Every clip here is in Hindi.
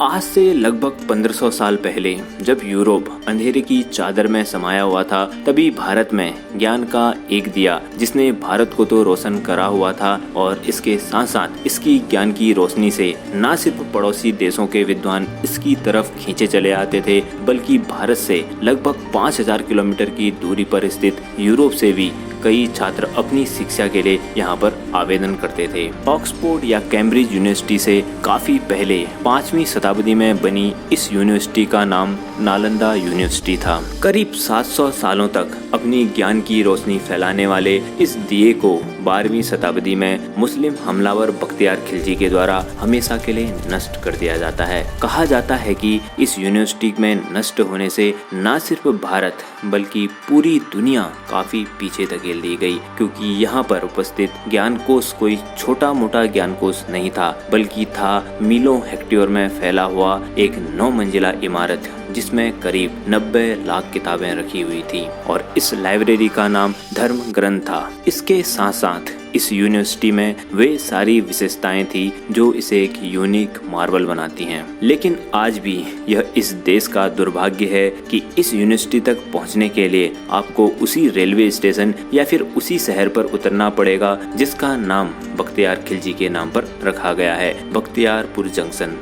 आज से लगभग 1500 साल पहले जब यूरोप अंधेरे की चादर में समाया हुआ था, तभी भारत में ज्ञान का एक दिया जिसने भारत को तो रोशन करा हुआ था और इसके साथ साथ इसकी ज्ञान की रोशनी से न सिर्फ पड़ोसी देशों के विद्वान इसकी तरफ खींचे चले आते थे, बल्कि भारत से लगभग 5000 किलोमीटर की दूरी पर स्थित यूरोप से भी कई छात्र अपनी शिक्षा के लिए यहाँ पर आवेदन करते थे। ऑक्सफोर्ड या कैम्ब्रिज यूनिवर्सिटी से काफी पहले 5वीं शताब्दी में बनी इस यूनिवर्सिटी का नाम नालंदा यूनिवर्सिटी था। करीब 700 सालों तक अपनी ज्ञान की रोशनी फैलाने वाले इस दिए को 12वीं शताब्दी में मुस्लिम हमलावर बख्तियार खिलजी के द्वारा हमेशा के लिए नष्ट कर दिया जाता है। कहा जाता है कि इस यूनिवर्सिटी में नष्ट होने से न सिर्फ भारत बल्कि पूरी दुनिया काफी पीछे धकेल दी गई, क्योंकि यहाँ पर उपस्थित ज्ञानकोश कोई छोटा मोटा ज्ञानकोश नहीं था, बल्कि था मीलों हेक्टेयर में फैला हुआ एक 9 मंजिला इमारत जिसमें करीब 90 लाख किताबें रखी हुई थी और इस लाइब्रेरी का नाम धर्म ग्रंथ था। इसके साथ साथ इस यूनिवर्सिटी में वे सारी विशेषताएं थी जो इसे एक यूनिक मार्वल बनाती हैं। लेकिन आज भी यह इस देश का दुर्भाग्य है कि इस यूनिवर्सिटी तक पहुंचने के लिए आपको उसी रेलवे स्टेशन या फिर उसी शहर पर उतरना पड़ेगा जिसका नाम बख्तियार खिलजी के नाम पर रखा गया है, बख्तियारपुर जंक्शन।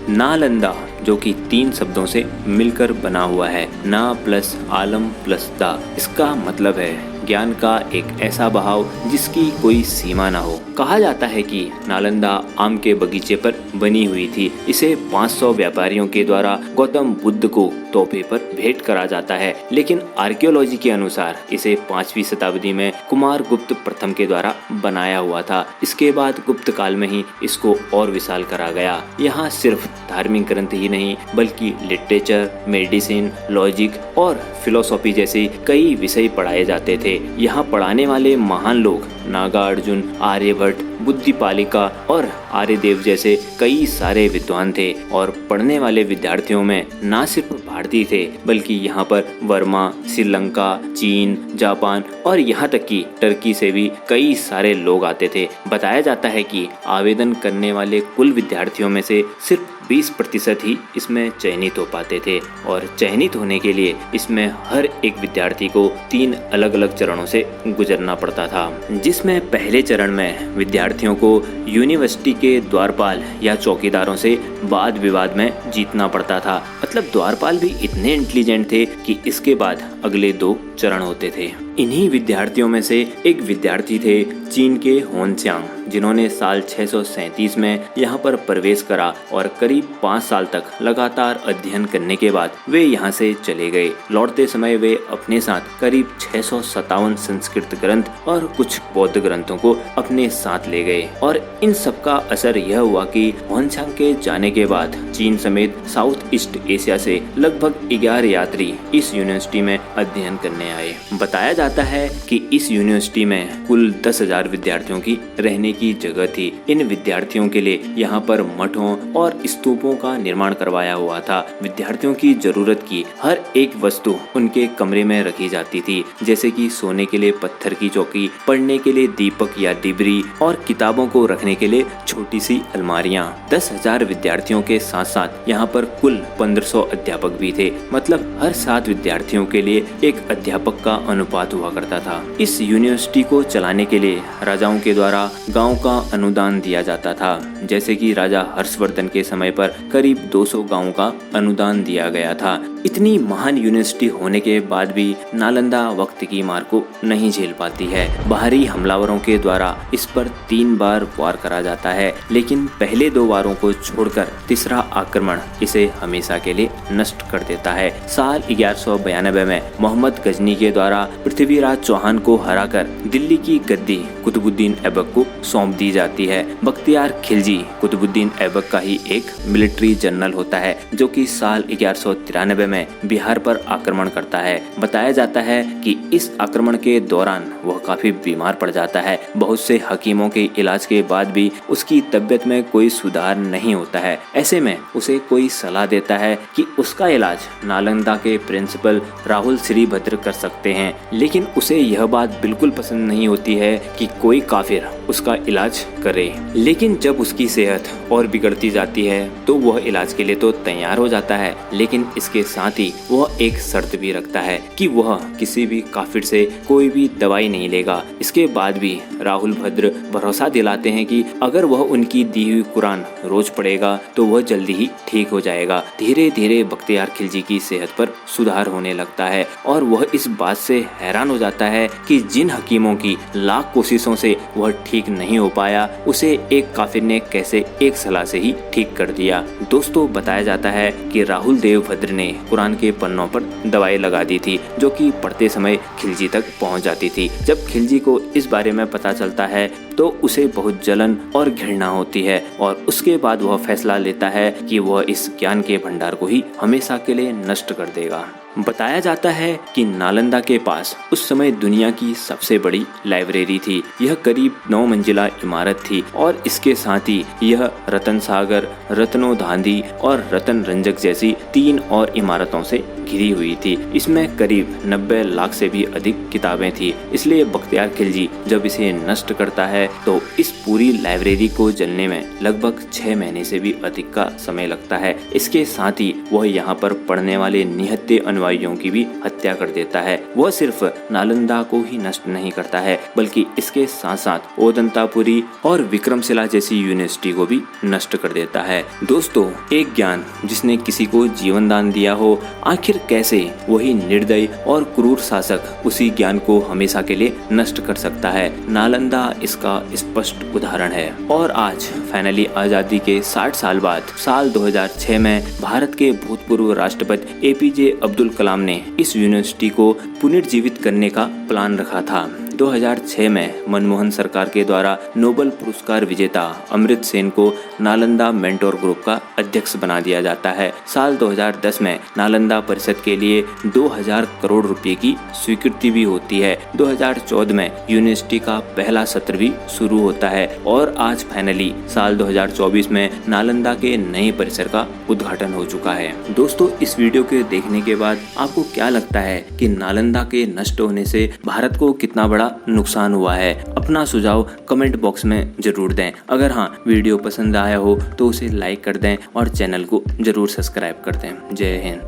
नालंदा जो कि 3 शब्दों से मिलकर बना हुआ है, ना प्लस आलम प्लस दा। इसका मतलब है ज्ञान का एक ऐसा बहाव जिसकी कोई सीमा ना हो। कहा जाता है कि नालंदा आम के बगीचे पर बनी हुई थी। इसे 500 व्यापारियों के द्वारा गौतम बुद्ध को तोहफे पर भेंट करा जाता है, लेकिन आर्कियोलॉजी के अनुसार इसे 5वीं शताब्दी में कुमार गुप्त प्रथम के द्वारा बनाया हुआ था। इसके बाद गुप्त काल में ही इसको और विशाल करा गया। यहाँ सिर्फ धार्मिक ग्रंथ ही नहीं बल्कि लिटरेचर, मेडिसिन, लॉजिक और फिलोसॉफी जैसे कई विषय पढ़ाए जाते थे। यहाँ पढ़ाने वाले महान लोग नागार्जुन, आर्यभट्ट, बुद्धिपालिका और आर्यदेव जैसे कई सारे विद्वान थे और पढ़ने वाले विद्यार्थियों में न सिर्फ भारतीय थे बल्कि यहाँ पर वर्मा, श्रीलंका, चीन, जापान और यहाँ तक कि टर्की से भी कई सारे लोग आते थे। बताया जाता है कि आवेदन करने वाले कुल विद्यार्थियों में से सिर्फ 20% ही इसमें चयनित हो पाते थे और चयनित होने के लिए इसमें हर एक विद्यार्थी को 3 अलग अलग चरणों से गुजरना पड़ता था, जिसमें पहले चरण में विद्यार्थियों को यूनिवर्सिटी के द्वारपाल या चौकीदारों से वाद विवाद में जीतना पड़ता था। मतलब द्वारपाल भी इतने इंटेलिजेंट थे कि इसके बाद अगले 2 चरण होते थे। इन्हीं विद्यार्थियों में से एक विद्यार्थी थे चीन के होनत्सांग, जिन्होंने साल 637 में यहाँ पर प्रवेश करा और करीब 5 साल तक लगातार अध्ययन करने के बाद वे यहाँ से चले गए। लौटते समय वे अपने साथ करीब 657 संस्कृत ग्रंथ और कुछ बौद्ध ग्रंथों को अपने साथ ले गए और इन सब का असर यह हुआ कि होनत्सांग के जाने के बाद चीन समेत साउथ ईस्ट एशिया से लगभग 11 यात्री इस यूनिवर्सिटी में अध्ययन करने आए। बताया जाता है कि इस यूनिवर्सिटी में कुल 10,000 विद्यार्थियों की रहने की जगह थी। इन विद्यार्थियों के लिए यहाँ पर मठों और स्तूपों का निर्माण करवाया हुआ था। विद्यार्थियों की जरूरत की हर एक वस्तु उनके कमरे में रखी जाती थी, जैसे कि सोने के लिए पत्थर की चौकी, पढ़ने के लिए दीपक या डिबरी और किताबों को रखने के लिए छोटी सी अलमारियाँ। 10,000 विद्यार्थियों के साथ साथ यहाँ पर कुल 1500 अध्यापक भी थे। मतलब हर 7 विद्यार्थियों के लिए एक अध्यापक का अनुपात हुआ करता था। इस यूनिवर्सिटी को चलाने के लिए राजाओं के द्वारा गांव का अनुदान दिया जाता था, जैसे कि राजा हर्षवर्धन के समय पर करीब 200 गांवों का अनुदान दिया गया था। इतनी महान यूनिवर्सिटी होने के बाद भी नालंदा वक्त की मार को नहीं झेल पाती है। बाहरी हमलावरों के द्वारा इस पर 3 बार वार करा जाता है, लेकिन पहले 2 वारों को छोड़कर तीसरा आक्रमण इसे हमेशा के लिए नष्ट कर देता है। साल 1192 में मोहम्मद गजनी के द्वारा पृथ्वीराज चौहान को हराकर दिल्ली की गद्दी कुतुबुद्दीन ऐबक को सौंप दी जाती है। बख्तियार खिलजी कुतुबुद्दीन ऐबक का ही एक मिलिट्री जनरल होता है जो कि साल 1193 में बिहार पर आक्रमण करता है। बताया जाता है कि इस आक्रमण के दौरान वह काफी बीमार पड़ जाता है। बहुत से हकीमों के इलाज के बाद भी उसकी तबीयत में कोई सुधार नहीं होता है। ऐसे में उसे कोई सलाह देता है कि उसका इलाज नालंदा के प्रिंसिपल राहुल श्रीभद्र कर सकते हैं, लेकिन उसे यह बात बिल्कुल पसंद नहीं होती है कि कोई काफिर उसका इलाज करे। लेकिन जब उसकी सेहत और बिगड़ती जाती है तो वह इलाज के लिए तो तैयार हो जाता है, लेकिन इसके साथ ही वह एक शर्त भी रखता है कि वह किसी भी काफिर से कोई भी दवाई नहीं लेगा। इसके बाद भी राहुल भद्र भरोसा दिलाते हैं कि अगर वह उनकी दी हुई कुरान रोज पढ़ेगा तो वह जल्दी ही ठीक हो जाएगा। धीरे धीरे बख्तियार खिलजी की सेहत पर सुधार होने लगता है और वह इस बात से हैरान हो जाता है कि जिन हकीमों की लाख कोशिशों से वह ठीक नहीं हो पाया, उसे एक काफिर ने कैसे एक सलाह से ही ठीक कर दिया। दोस्तों, बताया जाता है कि राहुल देव भद्र ने कुरान के पन्नों पर दवाई लगा दी थी जो कि पढ़ते समय खिलजी तक पहुंच जाती थी। जब खिलजी को इस बारे में पता चलता है तो उसे बहुत जलन और घृणा होती है और उसके बाद वह फैसला लेता है कि वह इस ज्ञान के भंडार को ही हमेशा के लिए नष्ट कर देगा। बताया जाता है कि नालंदा के पास उस समय दुनिया की सबसे बड़ी लाइब्रेरी थी। यह करीब 9 मंजिला इमारत थी और इसके साथ ही यह रतन सागर, रत्नोधांधी और रतन रंजक जैसी 3 और इमारतों से घिरी हुई थी। इसमें करीब 90 लाख से भी अधिक किताबें थी। इसलिए बख्तियार खिलजी जब इसे नष्ट करता है तो इस पूरी लाइब्रेरी को जलने में लगभग 6 महीने से भी अधिक का समय लगता है। इसके साथ ही वह यहाँ पर पढ़ने वाले निहत्थे अनुयायियों की भी हत्या कर देता है। वह सिर्फ नालंदा को ही नष्ट नहीं करता है बल्कि इसके साथ साथ ओदंतापुरी और विक्रमशिला जैसी यूनिवर्सिटी को भी नष्ट कर देता है। दोस्तों, एक ज्ञान जिसने किसी को जीवन दान दिया हो, आखिर कैसे वही निर्दयी और क्रूर शासक उसी ज्ञान को हमेशा के लिए नष्ट कर सकता है। नालंदा इसका स्पष्ट उदाहरण है। और आज फाइनली आजादी के 60 साल बाद साल 2006 में भारत के भूतपूर्व राष्ट्रपति APJ अब्दुल कलाम ने इस यूनिवर्सिटी को पुनर्जीवित करने का प्लान रखा था। 2006 में मनमोहन सरकार के द्वारा नोबेल पुरस्कार विजेता अमृत सेन को नालंदा मेंटोर ग्रुप का अध्यक्ष बना दिया जाता है। साल 2010 में नालंदा परिषद के लिए 2000 करोड़ रुपए की स्वीकृति भी होती है। 2014 में यूनिवर्सिटी का पहला सत्र भी शुरू होता है और आज फाइनली साल 2024 में नालंदा के नए परिसर का उद्घाटन हो चुका है। दोस्तों, इस वीडियो के देखने के बाद आपको क्या लगता है कि नालंदा के नष्ट होने से भारत को कितना बड़ा नुकसान हुआ है? अपना सुझाव कमेंट बॉक्स में जरूर दें। अगर हाँ, वीडियो पसंद आया हो तो उसे लाइक कर दें और चैनल को जरूर सब्सक्राइब कर दें। जय हिंद।